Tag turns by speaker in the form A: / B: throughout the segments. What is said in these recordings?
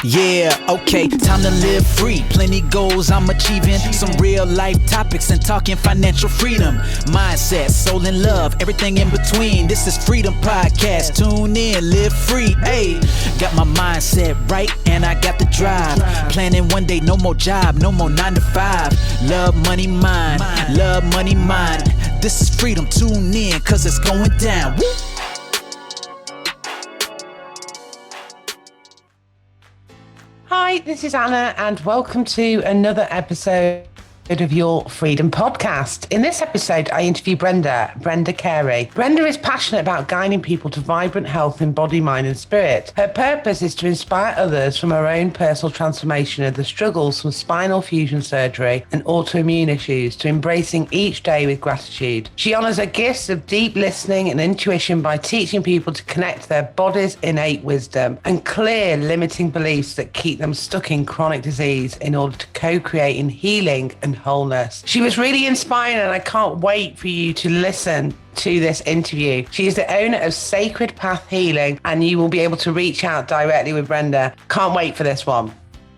A: Yeah, okay, time to live free. Plenty goals I'm achieving. Some real life topics and talking financial freedom. Mindset, soul and love, everything in between. This is Freedom Podcast. Tune in, live free. Hey, got my mindset right and I got the drive. Planning one day, no more job, no more 9 to 5. Love, money, mind. Love, money, mind. This is freedom. Tune in, cause it's going down. Woo!
B: Hi, this is Anna, and welcome to another episode of your Freedom Podcast. In this episode, I interview Brenda Carey. Brenda is passionate about guiding people to vibrant health in body, mind, and spirit. Her purpose is to inspire others from her own personal transformation of the struggles from spinal fusion surgery and autoimmune issues to embracing each day with gratitude. She honors her gifts of deep listening and intuition by teaching people to connect their body's innate wisdom and clear limiting beliefs that keep them stuck in chronic disease in order to co-create in healing and wholeness. She was really inspiring, and I can't wait for you to listen to this interview. She is the owner of Sacred Path Healing, and you will be able to reach out directly with Brenda. Can't wait for this one.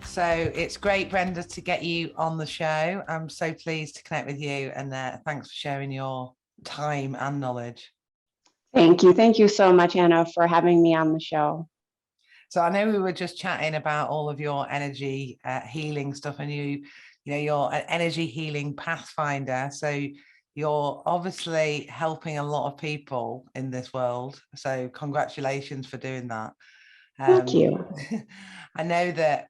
B: So it's great, Brenda, to get you on the show. I'm so pleased to connect with you, and thanks for sharing your time and knowledge.
C: Thank you. Thank you so much, Anna, for having me on the show.
B: So I know we were just chatting about all of your energy healing stuff, and you're an energy healing pathfinder. So you're obviously helping a lot of people in this world. So congratulations for doing that.
C: Thank you.
B: I know that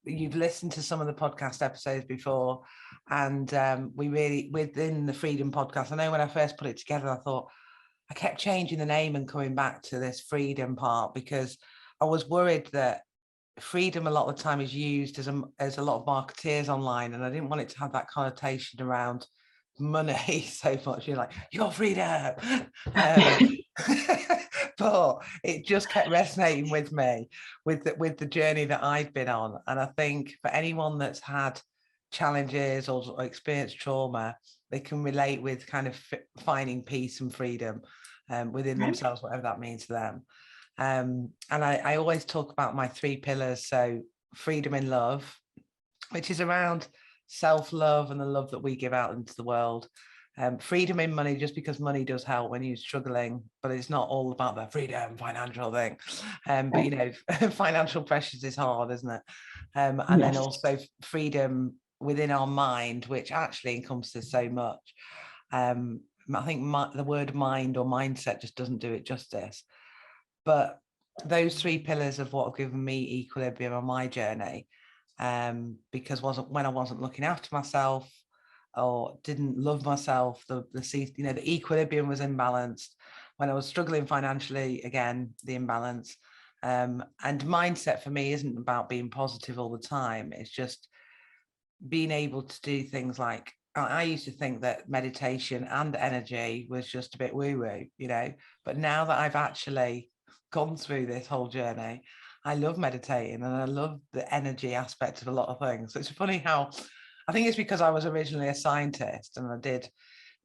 B: you've listened to some of the podcast episodes before, and we really, within the Freedom Podcast, I know when I first put it together, I thought I kept changing the name and coming back to this freedom part, because I was worried that freedom a lot of the time is used as a lot of marketeers online, and I didn't want it to have that connotation around money so much. You're like, your freedom. But it just kept resonating with me with the journey that I've been on. And I think for anyone that's had challenges or experienced trauma, they can relate with kind of finding peace and freedom within themselves, whatever that means to them. And I always talk about my 3 pillars. So freedom in love, which is around self-love and the love that we give out into the world. Freedom in money, just because money does help when you're struggling, but it's not all about the freedom financial thing. But financial pressures is hard, isn't it? And then also freedom within our mind, which actually encompasses so much. I think the word mind or mindset just doesn't do it justice. But those 3 pillars of what have given me equilibrium on my journey, because when I wasn't looking after myself or didn't love myself, the equilibrium was imbalanced. When I was struggling financially, again, the imbalance. And mindset for me isn't about being positive all the time. It's just being able to do things like, I used to think that meditation and energy was just a bit woo-woo, but now that I've actually gone through this whole journey, I love meditating and I love the energy aspect of a lot of things. So it's funny how, I think it's because I was originally a scientist and I did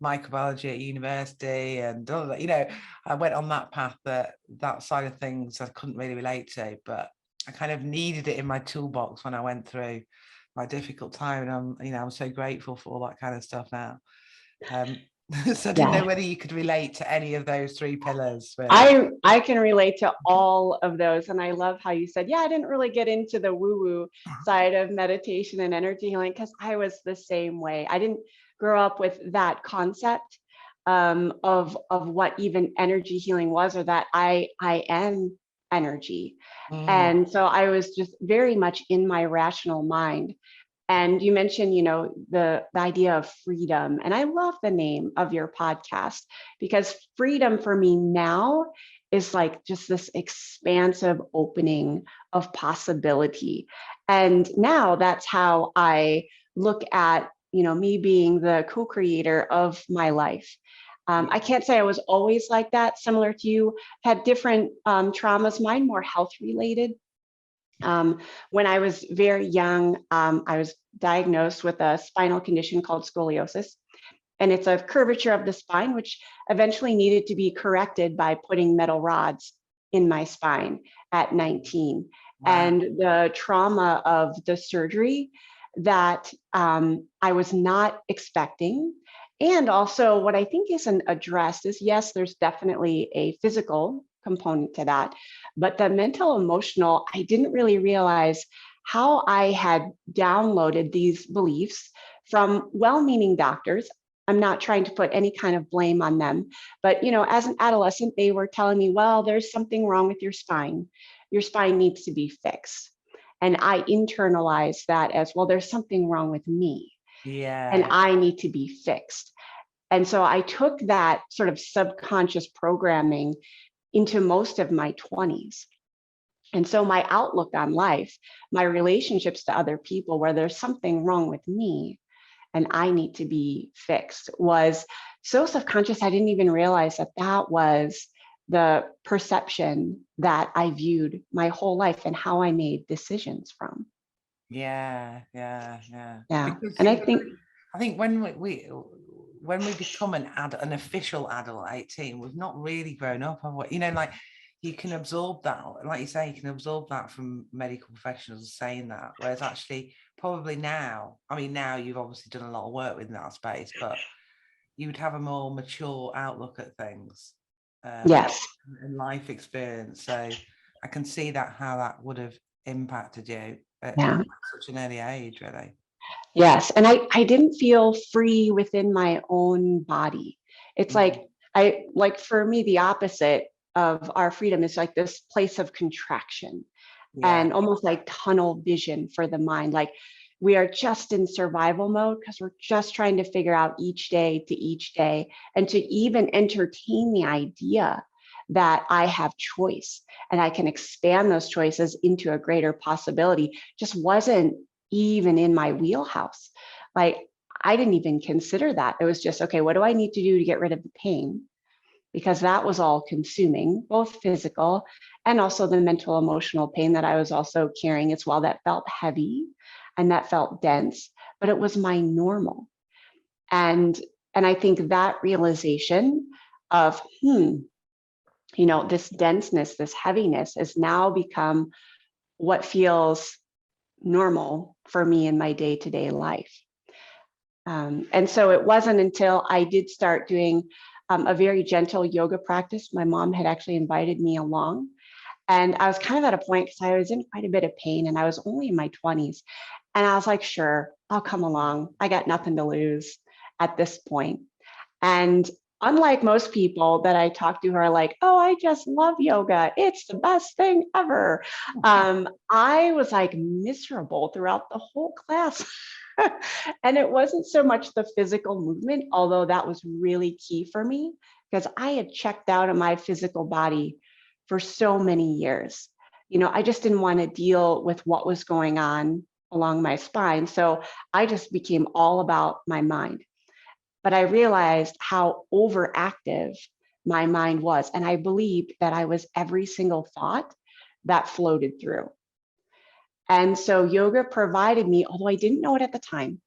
B: microbiology at university and all that, I went on that path, that side of things I couldn't really relate to, but I kind of needed it in my toolbox when I went through my difficult time, and I'm so grateful for all that kind of stuff now. So I didn't know whether you could relate to any of those 3 pillars.
C: Really. I can relate to all of those. And I love how you said, I didn't really get into the woo-woo side of meditation and energy healing, because I was the same way. I didn't grow up with that concept of what even energy healing was, or that I am energy. And so I was just very much in my rational mind. And you mentioned, the idea of freedom. And I love the name of your podcast, because freedom for me now is like just this expansive opening of possibility. And now that's how I look at, me being the co-creator of my life. I can't say I was always like that. Similar to you, had different traumas, mine more health related. When I was very young, I was diagnosed with a spinal condition called scoliosis. And it's a curvature of the spine, which eventually needed to be corrected by putting metal rods in my spine at 19.
B: Wow.
C: And the trauma of the surgery that I was not expecting. And also what I think isn't addressed is, yes, there's definitely a physical component to that, but the mental, emotional, I didn't really realize how I had downloaded these beliefs from well-meaning doctors. I'm not trying to put any kind of blame on them, but as an adolescent, they were telling me, well, there's something wrong with your spine. Your spine needs to be fixed. And I internalized that as, well, there's something wrong with me.
B: Yeah.
C: And I need to be fixed. And so I took that sort of subconscious programming into most of my 20s. And so my outlook on life, my relationships to other people, where there's something wrong with me and I need to be fixed, was so subconscious. I didn't even realize that that was the perception that I viewed my whole life and how I made decisions from.
B: Yeah.
C: Because, and I
B: think when we become an official adult at 18, we've not really grown up, have we? Like, you can absorb that, like you say, you can absorb that from medical professionals saying that, whereas actually probably now you've obviously done a lot of work within that space, but you would have a more mature outlook at things.
C: Yes.
B: And life experience. So I can see how that would have impacted you at such an early age, really.
C: Yes. And I didn't feel free within my own body. It's like for me, the opposite of our freedom is like this place of contraction and almost like tunnel vision for the mind. Like we are just in survival mode because we're just trying to figure out each day and to even entertain the idea that I have choice and I can expand those choices into a greater possibility just wasn't even in my wheelhouse. Like I didn't even consider that. It was just, okay, what do I need to do to get rid of the pain? Because that was all consuming, both physical and also the mental, emotional pain that I was also carrying as well, that felt heavy and that felt dense, but it was my normal. And I think that realization of, this denseness, this heaviness has now become what feels normal for me in my day-to-day life. And so it wasn't until I did start doing a very gentle yoga practice. My mom had actually invited me along. And I was kind of at a point because I was in quite a bit of pain and I was only in my 20s. And I was like, sure, I'll come along. I got nothing to lose at this point. And unlike most people that I talk to who are like, oh, I just love yoga, it's the best thing ever. I was like miserable throughout the whole class. And it wasn't so much the physical movement, although that was really key for me because I had checked out of my physical body for so many years. I just didn't want to deal with what was going on along my spine. So I just became all about my mind. But I realized how overactive my mind was. And I believed that I was every single thought that floated through. And so yoga provided me, although I didn't know it at the time,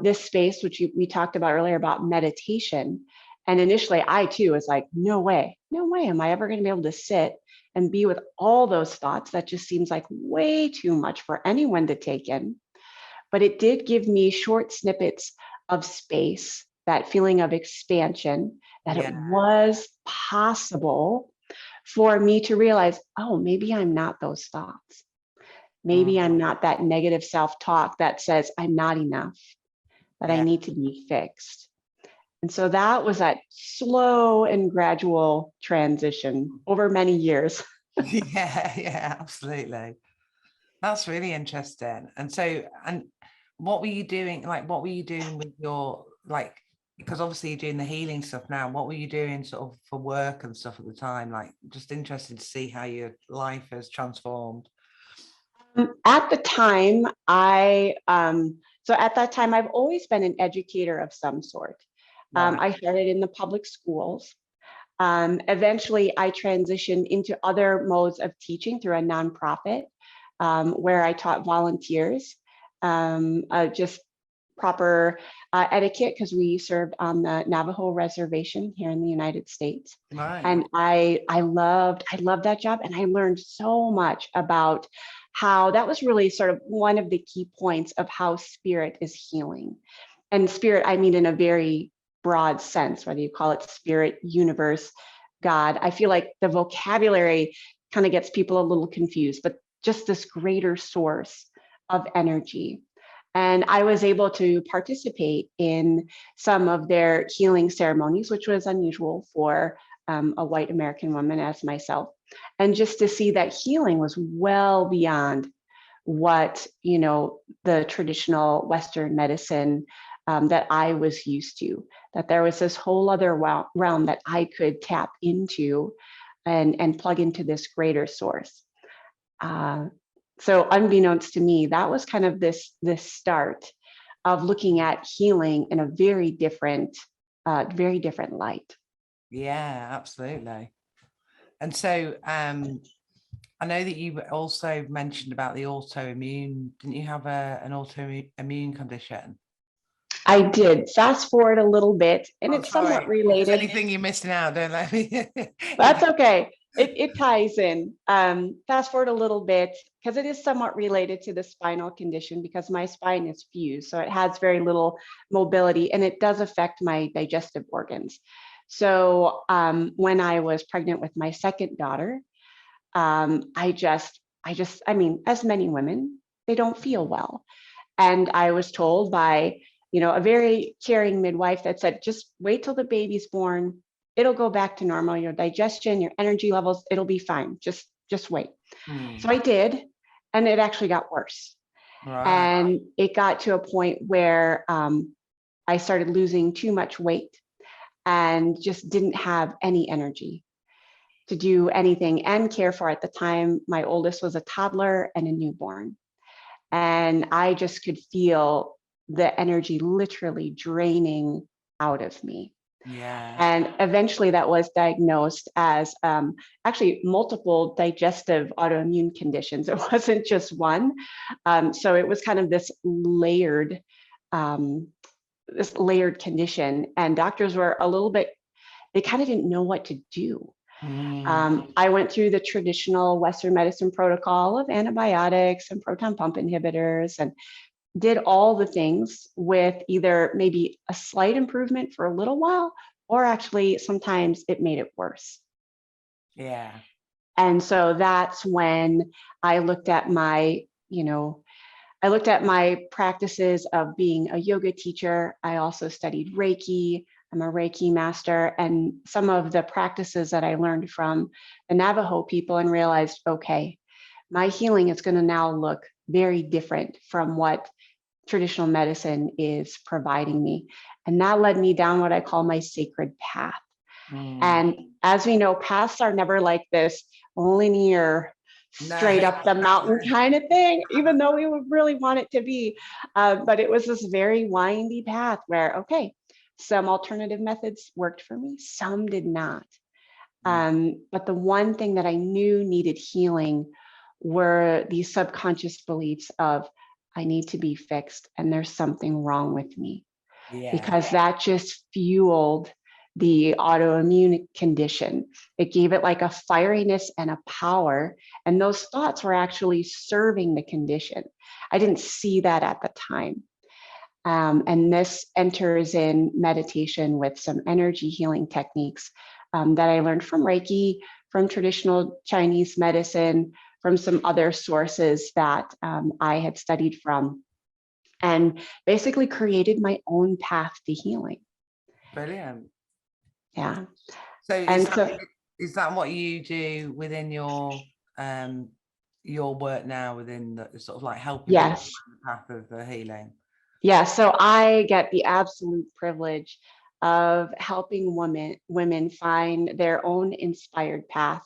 C: this space, which we talked about earlier about meditation. And initially I too was like, no way am I ever going to be able to sit and be with all those thoughts. That just seems like way too much for anyone to take in. But it did give me short snippets of space, that feeling of expansion, that it was possible for me to realize, oh, maybe I'm not those thoughts. Maybe I'm not that negative self-talk that says I'm not enough, that I need to be fixed. And so that was that slow and gradual transition over many years.
B: Yeah, absolutely. That's really interesting. And so, and what were you doing? Like, what were you doing with your, like, because obviously you're doing the healing stuff now. What were you doing sort of for work and stuff at the time? Like, just interested to see how your life has transformed.
C: At the time, I've always been an educator of some sort. I started in the public schools. Eventually, I transitioned into other modes of teaching through a nonprofit where I taught volunteers, just proper etiquette because we served on the Navajo reservation here in the United States.
B: Right.
C: And I loved that job, and I learned so much about how that was really sort of one of the key points of how spirit is healing. And spirit, I mean, in a very broad sense, whether you call it spirit, universe, God. I feel like the vocabulary kind of gets people a little confused, but just this greater source of energy. And I was able to participate in some of their healing ceremonies, which was unusual for a white American woman as myself. And just to see that healing was well beyond what, the traditional Western medicine that I was used to, that there was this whole other realm that I could tap into and plug into this greater source. So unbeknownst to me, that was kind of this start of looking at healing in a very different light.
B: Yeah, absolutely. And so I know that you also mentioned about the autoimmune. Didn't you have an autoimmune condition?
C: I did. Fast forward a little bit, and
B: Oh,
C: it's somewhat
B: sorry. If there's
C: related.
B: anything you're missing out, don't let me.
C: That's okay. It ties in. Fast forward a little bit, because it is somewhat related to the spinal condition, because my spine is fused, so it has very little mobility, and it does affect my digestive organs. So when I was pregnant with my second daughter, I mean, as many women, they don't feel well. And I was told by, a very caring midwife that said, just wait till the baby's born. It'll go back to normal. Your digestion, your energy levels, it'll be fine. Just wait. So I did. And it actually got worse.
B: Right.
C: And it got to a point where I started losing too much weight and just didn't have any energy to do anything and care for. At the time, my oldest was a toddler and a newborn. And I just could feel the energy literally draining out of me.
B: Yeah.
C: And eventually that was diagnosed as actually multiple digestive autoimmune conditions. It wasn't just one. So it was kind of this layered condition. And doctors were a little bit, they kind of didn't know what to do. I went through the traditional Western medicine protocol of antibiotics and proton pump inhibitors and did all the things with either maybe a slight improvement for a little while, or actually sometimes it made it worse.
B: Yeah.
C: And so that's when I looked at my practices of being a yoga teacher. I also studied Reiki. I'm a Reiki Master, and some of the practices that I learned from the Navajo people, and realized, okay, my healing is going to now look very different from what traditional medicine is providing me. And that led me down what I call my sacred path. And as we know, paths are never like this linear, straight up the mountain kind of thing, even though we would really want it to be. But it was this very windy path where, okay, some alternative methods worked for me, some did not. But the one thing that I knew needed healing were these subconscious beliefs of, I need to be fixed and there's something wrong with me.
B: Yeah.
C: Because that just fueled the autoimmune condition. It gave it like a fieriness and a power. And those thoughts were actually serving the condition. I didn't see that at the time. And this enters in meditation with some energy healing techniques that I learned from Reiki, from traditional Chinese medicine, from some other sources that I had studied from, and basically created my own path to healing.
B: Brilliant.
C: Yeah.
B: So is that what you do within your work now, within the sort of like helping people
C: Yes.
B: find the path of the healing?
C: Yeah. So I get the absolute privilege of helping women find their own inspired path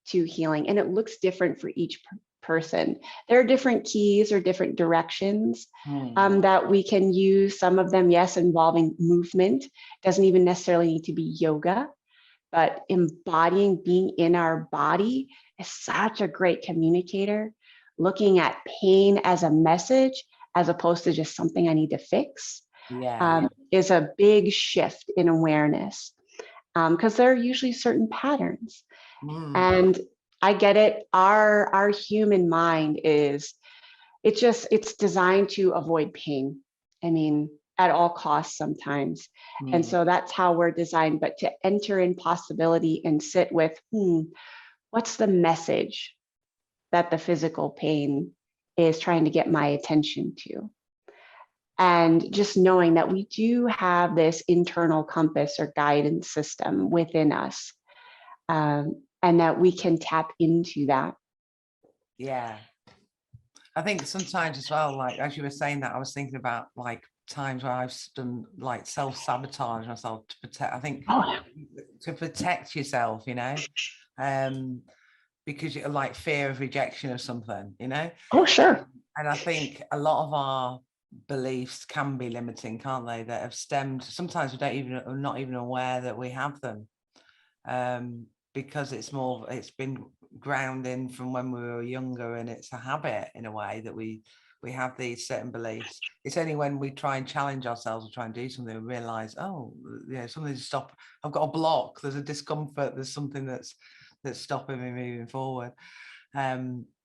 C: to healing. And it looks different for each person. There are different keys or different directions that we can use. Some of them, yes, involving movement. Doesn't even necessarily need to be yoga, but embodying being in our body is such a great communicator. Looking at pain as a message as opposed to just something I need to fix,
B: Yeah.
C: is a big shift in awareness, because there are usually certain patterns. And I get it. Our human mind it's designed to avoid pain. I mean, at all costs sometimes. And so that's how we're designed. But to enter in possibility and sit with, what's the message that the physical pain is trying to get my attention to? And just knowing that we do have this internal compass or guidance system within us, and that we can tap into that.
B: Yeah. I think sometimes as well, like as you were saying that, I was thinking about like times where I've done like self-sabotage myself to protect, I think to protect yourself, you know, because you're like fear of rejection or something, you know.
C: Oh, sure.
B: And I think a lot of our beliefs can be limiting, can't they, that have stemmed, sometimes we're not even aware that we have them, because it's been ground in from when we were younger, and it's a habit in a way that we have these certain beliefs. It's only when we try and challenge ourselves or try and do something, we realize, oh, something's stop. I've got a block. There's a discomfort. There's something that's stopping me moving forward.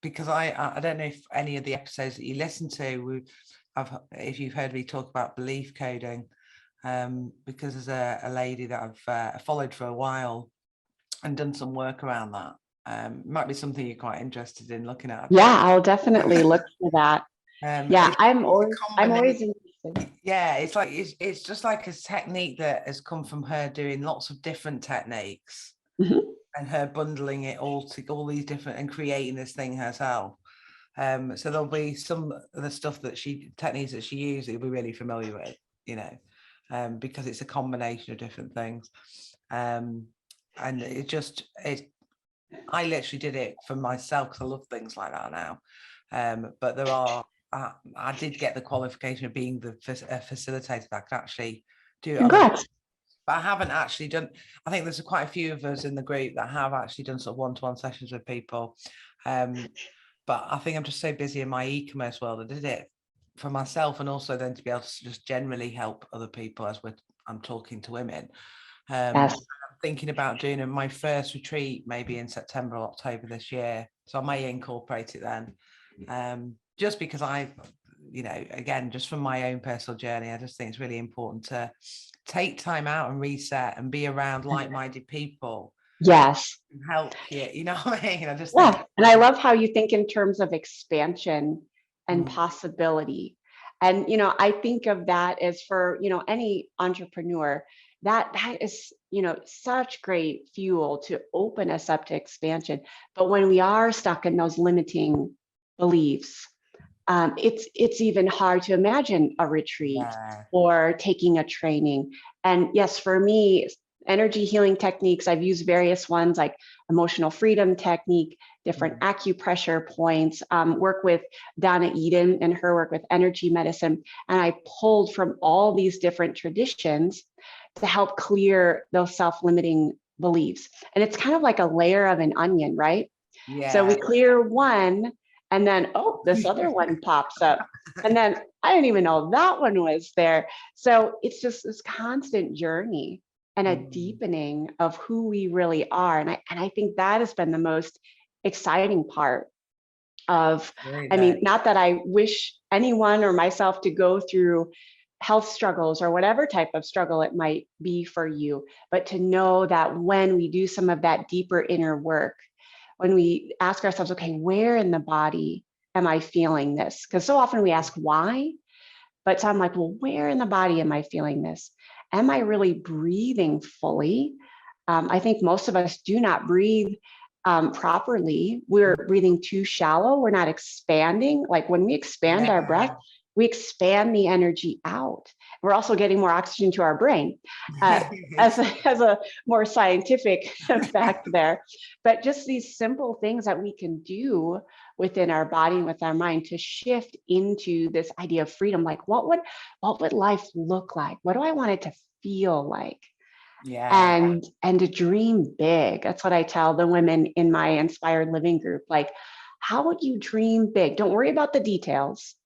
B: Because I don't know if any of the episodes that you listen to, if you've heard me talk about belief coding, because there's a lady that I've followed for a while and done some work around that. Might be something you're quite interested in looking at.
C: Yeah, I'll definitely look for that. I'm always interested.
B: Yeah, it's like it's just like a technique that has come from her doing lots of different techniques, and her bundling it all these different and creating this thing herself. So there'll be some of the stuff techniques that she uses you'll be really familiar with, you know, because it's a combination of different things. And I literally did it for myself because I love things like that now. But there are, I did get the qualification of being the facilitator that could actually do it.
C: Congrats.
B: But I haven't actually done, I think there's quite a few of us in the group that have actually done sort of one-to-one sessions with people. But I think I'm just so busy in my e-commerce world. I did it for myself, and also then to be able to just generally help other people as I'm talking to women. I'm thinking about doing my first retreat maybe in September or October this year. So I may incorporate it then. Just because again, just from my own personal journey, I just think it's really important to take time out and reset and be around like-minded people.
C: Yes.
B: Help you, you know what I mean?
C: And I love how you think in terms of expansion and possibility. And, I think of that as for, any entrepreneur, that is, such great fuel to open us up to expansion. But when we are stuck in those limiting beliefs, it's even hard to imagine a retreat or taking a training. And yes, for me, energy healing techniques, I've used various ones like emotional freedom technique, different acupressure points, work with Donna Eden and her work with energy medicine. And I pulled from all these different traditions to help clear those self-limiting beliefs. And it's kind of like a layer of an onion, right? Yeah. So we clear one, and then, this other one pops up. And then I didn't even know that one was there. So it's just this constant journey and a deepening of who we really are. And I think that has been the most exciting part of, not that I wish anyone or myself to go through health struggles or whatever type of struggle it might be for you, but to know that when we do some of that deeper inner work, when we ask ourselves, okay, where in the body am I feeling this? Because so often we ask why, but so I'm like, well, where in the body am I feeling this? Am I really breathing fully? I think most of us do not breathe properly. We're breathing too shallow. We're not expanding. Like when we expand our breath, we expand the energy out. We're also getting more oxygen to our brain, as a more scientific fact there. But just these simple things that we can do within our body and with our mind to shift into this idea of freedom. Like what would life look like? What do I want it to feel like? Yeah. And to dream big. That's what I tell the women in my Inspired Living group. Like, how would you dream big? Don't worry about the details.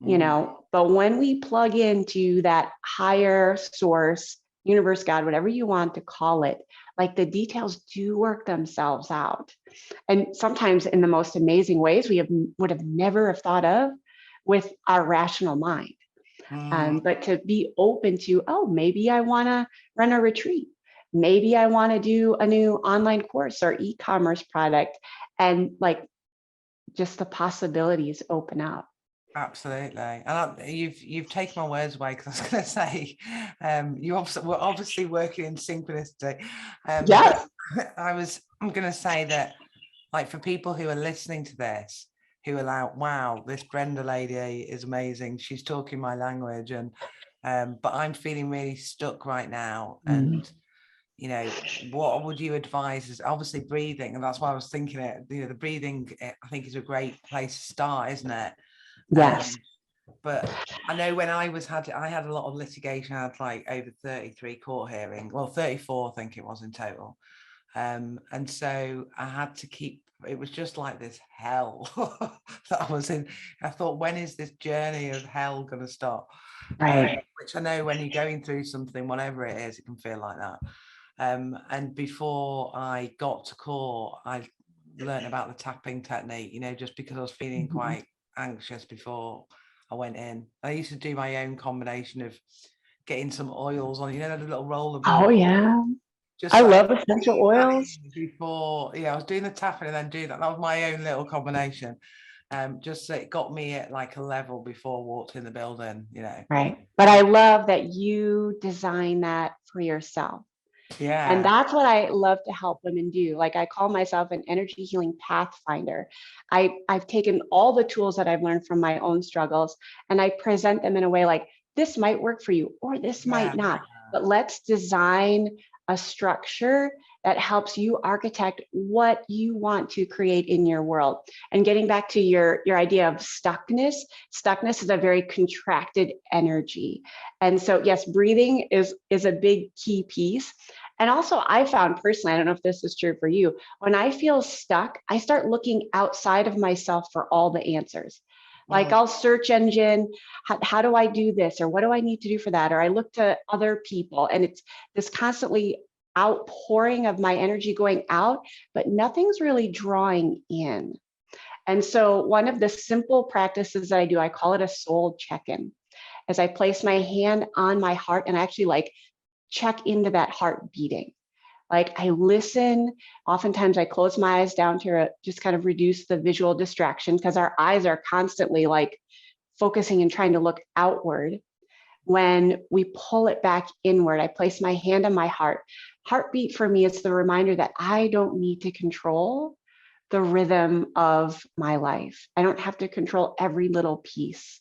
C: you know, but when we plug into that higher source, universe, God, whatever you want to call it, like the details do work themselves out. And sometimes in the most amazing ways would have never have thought of with our rational mind. But to be open to, oh, maybe I want to run a retreat. Maybe I want to do a new online course or e-commerce product, and like just the possibilities open up.
B: Absolutely. And you've taken my words away, because I was going to say, we're obviously working in synchronicity.
C: Yes.
B: I'm going to say that, like, for people who are listening to this, who are like, wow, this Brenda lady is amazing, she's talking my language, and but I'm feeling really stuck right now. And you know, what would you advise? Is obviously breathing, and that's why I was thinking it. You know, the breathing, I think, is a great place to start, isn't it?
C: Yes.
B: But I know when I had a lot of litigation. I had like over 33 court hearings, well, 34, I think it was in total. And so I had to keep, it was just like this hell that I was in. I thought, when is this journey of hell going to stop?
C: Right.
B: Which I know, when you're going through something, whatever it is, it can feel like that. And before I got to court, I learned about the tapping technique, you know, just because I was feeling quite anxious before I went in. I used to do my own combination of getting some oils on, you know, the little roller ball.
C: Oh yeah.
B: Just
C: I
B: like
C: love essential oils.
B: before, yeah, I was doing the tapping and then doing that. That was my own little combination. Just so it got me at like a level before I walked in the building, you know.
C: Right. But I love that you design that for yourself.
B: Yeah.
C: And that's what I love to help women do. Like, I call myself an energy healing pathfinder. I've taken all the tools that I've learned from my own struggles, and I present them in a way like, this might work for you, or this might not. But let's design a structure that helps you architect what you want to create in your world. And getting back to your idea of stuckness is a very contracted energy. And so yes, breathing is a big key piece. And also, I found personally, I don't know if this is true for you, when I feel stuck, I start looking outside of myself for all the answers. Like, I'll search engine, how do I do this? Or what do I need to do for that? Or I look to other people, and it's this constantly outpouring of my energy going out, but nothing's really drawing in. And so one of the simple practices that I do, I call it a soul check-in, as I place my hand on my heart and I actually like check into that heart beating. Like, I listen. Oftentimes I close my eyes down to just kind of reduce the visual distraction, because our eyes are constantly like focusing and trying to look outward. When we pull it back inward, I place my hand on my heart. Heartbeat for me is the reminder that I don't need to control the rhythm of my life. I don't have to control every little piece.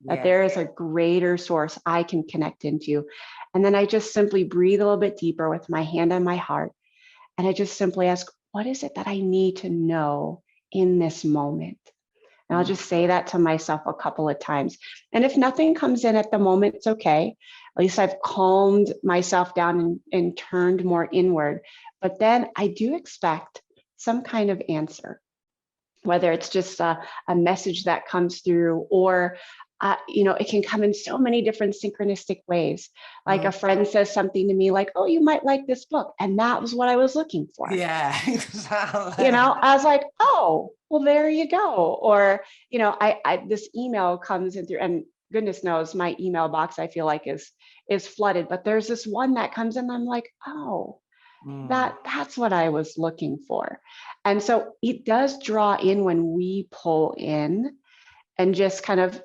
C: That there is a greater source I can connect into. And then I just simply breathe a little bit deeper with my hand on my heart. And I just simply ask, what is it that I need to know in this moment? And I'll just say that to myself a couple of times. And if nothing comes in at the moment, it's okay. At least I've calmed myself down and turned more inward. But then I do expect some kind of answer, whether it's just a message that comes through, or you know, it can come in so many different synchronistic ways. Like, a friend says something to me like, oh, you might like this book. And that was what I was looking for.
B: Yeah, exactly.
C: You know, I was like, oh, well, there you go. Or, you know, this email comes in through, and goodness knows my email box, I feel like is flooded, but there's this one that comes in, I'm like, oh, that's what I was looking for. And so it does draw in when we pull in and just kind of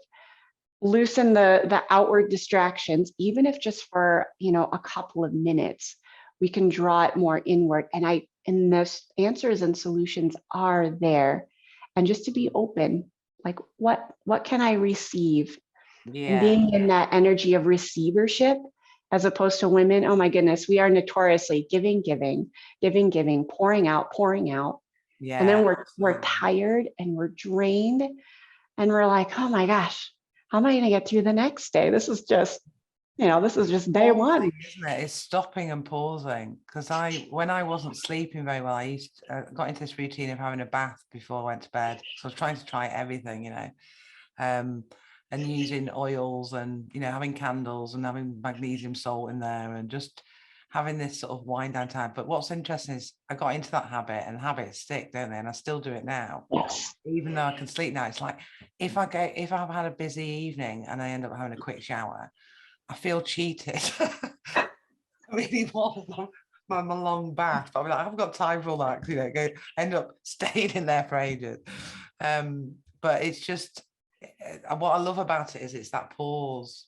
C: loosen the outward distractions, even if just for, you know, a couple of minutes, we can draw it more inward. And the answers and solutions are there. And just to be open, like, what can I receive? And being in that energy of receivership, as opposed to women, oh my goodness, we are notoriously giving, pouring out. And then we're tired and we're drained, and we're like, oh my gosh, how am I going to get through the next day? This is just day one.
B: Isn't it? It's stopping and pausing. Because when I wasn't sleeping very well, I got into this routine of having a bath before I went to bed. So I was trying everything, you know. and using oils and, you know, having candles and having magnesium salt in there and just having this sort of wind down time. But what's interesting is I got into that habit, and habits stick, don't they? And I still do it now.
C: Yes.
B: Even though I can sleep now, it's like if I've had a busy evening and I end up having a quick shower, I feel cheated. I really want my long bath. I'm like, I haven't got time for all that. You know, end up staying in there for ages. But it's just what I love about it is it's that pause.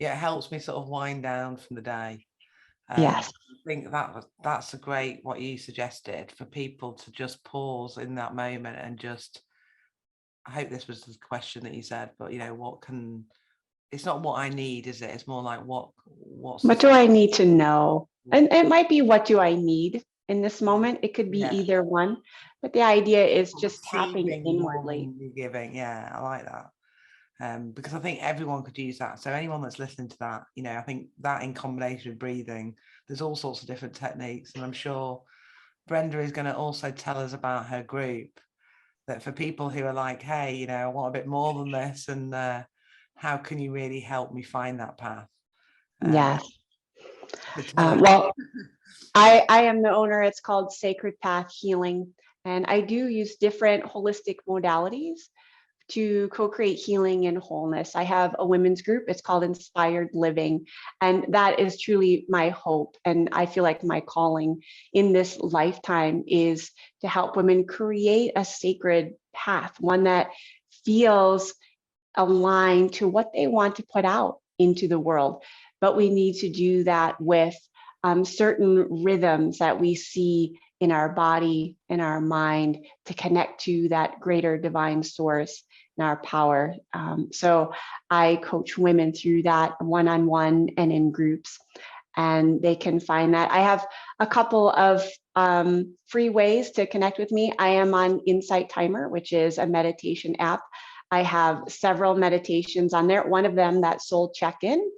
B: Yeah, it helps me sort of wind down from the day.
C: Yes.
B: I think that's a great what you suggested for people to just pause in that moment and just. I hope this was the question that you said, but you know, it's not what I need, is it? It's more like what's
C: What do I need to know? And it might be, what do I need in this moment? It could be
B: Yeah.
C: either one, but the idea is just tapping
B: Receiving more
C: inwardly.
B: than you're giving. Yeah, I like that. Because I think everyone could use that. So anyone that's listening to that, you know, I think that in combination with breathing, there's all sorts of different techniques. And I'm sure Brenda is going to also tell us about her group, that for people who are like, hey, you know, I want a bit more than this, and how can you really help me find that path?
C: Yes.
B: Tell us.
C: Well, I am the owner. It's called Sacred Path Healing. And I do use different holistic modalities to co-create healing and wholeness. I have a women's group. It's called Inspired Living. And that is truly my hope. And I feel like my calling in this lifetime is to help women create a sacred path, one that feels aligned to what they want to put out into the world. But we need to do that with certain rhythms that we see in our body, in our mind, to connect to that greater divine source and our power. So I coach women through that one-on-one and in groups, and they can find that. I have a couple of free ways to connect with me. I am on Insight Timer, which is a meditation app. I have several meditations on there. One of them, that soul check-in,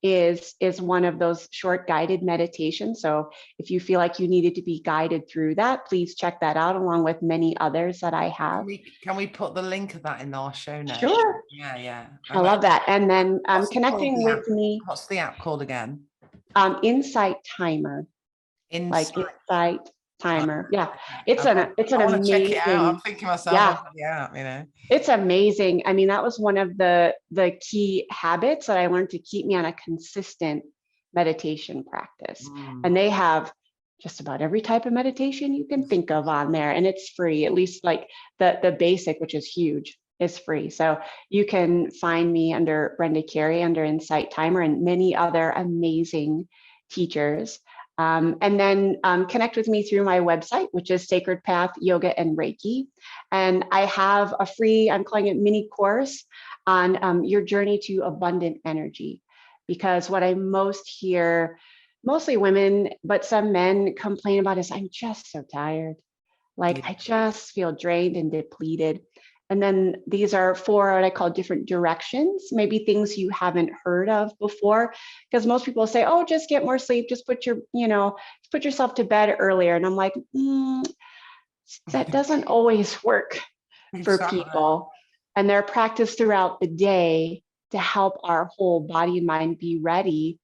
C: is one of those short guided meditations. So if you feel like you needed to be guided through that, please check that out, along with many others that I have.
B: Can we put the link of that in our show notes?
C: Sure.
B: Yeah.
C: I love that. And then
B: connecting
C: with me.
B: What's the app called again?
C: Insight Timer. Like Insight Timer. Yeah. It's an amazing.
B: Check it out. I'm thinking myself, yeah, you know.
C: It's amazing. I mean, that was one of the key habits that I learned to keep me on a consistent meditation practice. And they have just about every type of meditation you can think of on there, and it's free. At least like the basic, which is huge, is free. So you can find me under Brenda Carey, under Insight Timer, and many other amazing teachers. And then connect with me through my website, which is Sacred Path Yoga and Reiki. And I have a free, I'm calling it mini course on your journey to abundant energy. Because what I most hear, mostly women, but some men complain about, is I'm just so tired. Like, I just feel drained and depleted. And then these are 4 what I call different directions, maybe things you haven't heard of before. Because most people say, oh, just get more sleep, just put yourself to bed earlier. And I'm like, that doesn't always work for people. And they're practiced throughout the day to help our whole body and mind be ready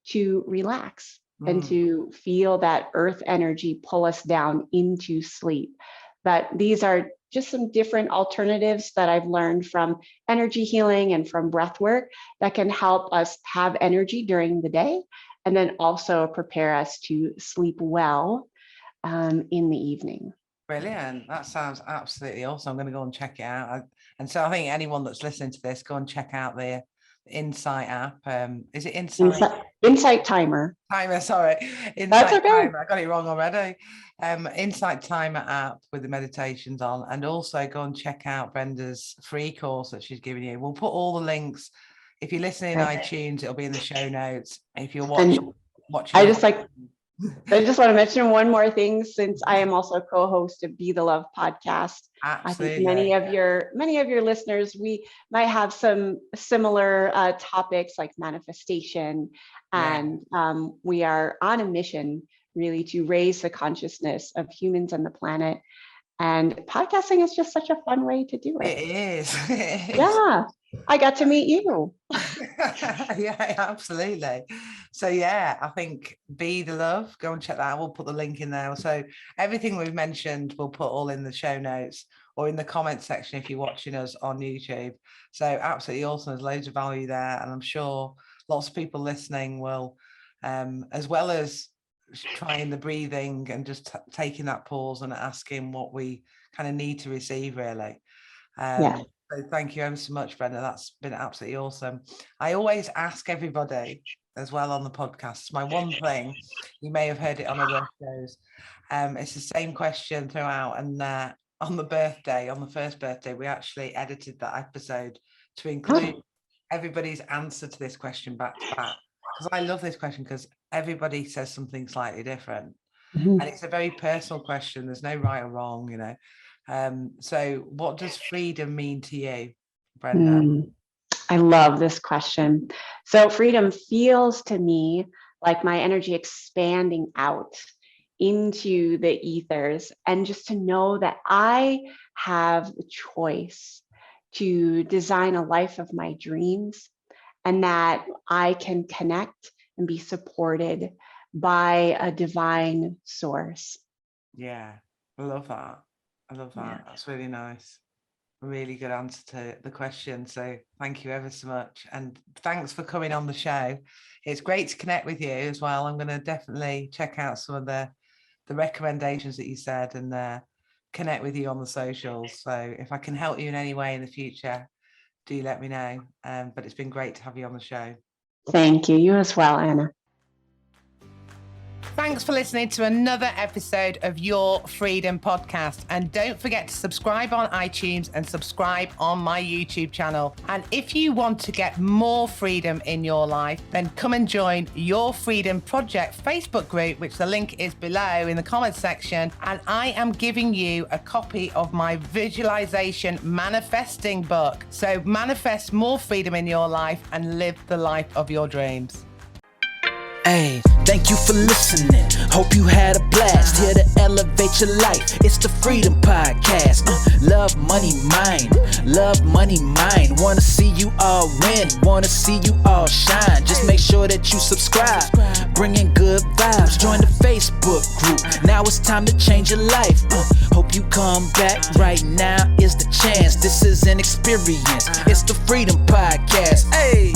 C: to relax and to feel that earth energy pull us down into sleep. But these are just some different alternatives that I've learned from energy healing and from breath work that can help us have energy during the day, and then also prepare us to sleep well in the evening.
B: Brilliant. That sounds absolutely awesome. I'm going to go and check it out. And so I think anyone that's listening to this, go and check out the Insight app. Is it
C: Insight Timer?
B: Sorry.
C: That's okay.
B: Timer. I got it wrong already. Insight Timer app with the meditations on, and also go and check out Brenda's free course that she's giving you. We'll put all the links. If you're listening in iTunes, it'll be in the show notes. If you're watching,
C: I just want to mention one more thing, since I am also co-host of Be the Love podcast.
B: Absolutely.
C: I think many of your listeners, we might have some similar topics like manifestation, and we are on a mission really to raise the consciousness of humans and the planet, And podcasting is just such a fun way to do it.
B: It is. It is.
C: Yeah, I got to meet you.
B: Yeah, absolutely. So yeah, I think Be the Love, go and check that out. We'll put the link in there. So everything we've mentioned, we'll put all in the show notes or in the comment section if you're watching us on YouTube. So absolutely awesome. There's loads of value there. And I'm sure lots of people listening will, as well as trying the breathing and just taking that pause and asking what we kind of need to receive, really.
C: Yeah.
B: So thank you ever so much, Brenda. That's been absolutely awesome. I always ask everybody as well on the podcast. It's my one thing. You may have heard it on other shows. It's the same question throughout. And on the first birthday, we actually edited that episode to include everybody's answer to this question back to back. Because I love this question because everybody says something slightly different. And it's a very personal question. There's no right or wrong, you know. So what does freedom mean to you, Brenda?
C: I love this question. So freedom feels to me like my energy expanding out into the ethers, and just to know that I have the choice to design a life of my dreams, and that I can connect and be supported by a divine source.
B: Yeah, I love that. I love that. Yeah. That's really nice. A really good answer to the question. So thank you ever so much. And thanks for coming on the show. It's great to connect with you as well. I'm going to definitely check out some of the recommendations that you said and connect with you on the socials. So if I can help you in any way in the future, do let me know. But it's been great to have you on the show.
C: Thank you. You as well, Anna.
B: Thanks for listening to another episode of Your Freedom Podcast. And don't forget to subscribe on iTunes and subscribe on my YouTube channel. And if you want to get more freedom in your life, then come and join Your Freedom Project Facebook group, which the link is below in the comments section. And I am giving you a copy of my visualization manifesting book. So manifest more freedom in your life and live the life of your dreams.
A: Hey, thank you for listening. Hope you had a blast. Here to elevate your life. It's the Freedom Podcast. Love, money, mind. Love, money, mind. Wanna see you all win. Wanna see you all shine. Just make sure that you subscribe. Bringing good vibes. Join the Facebook group. Now it's time to change your life. Hope you come back. Right now is the chance. This is an experience. It's the Freedom Podcast. Hey.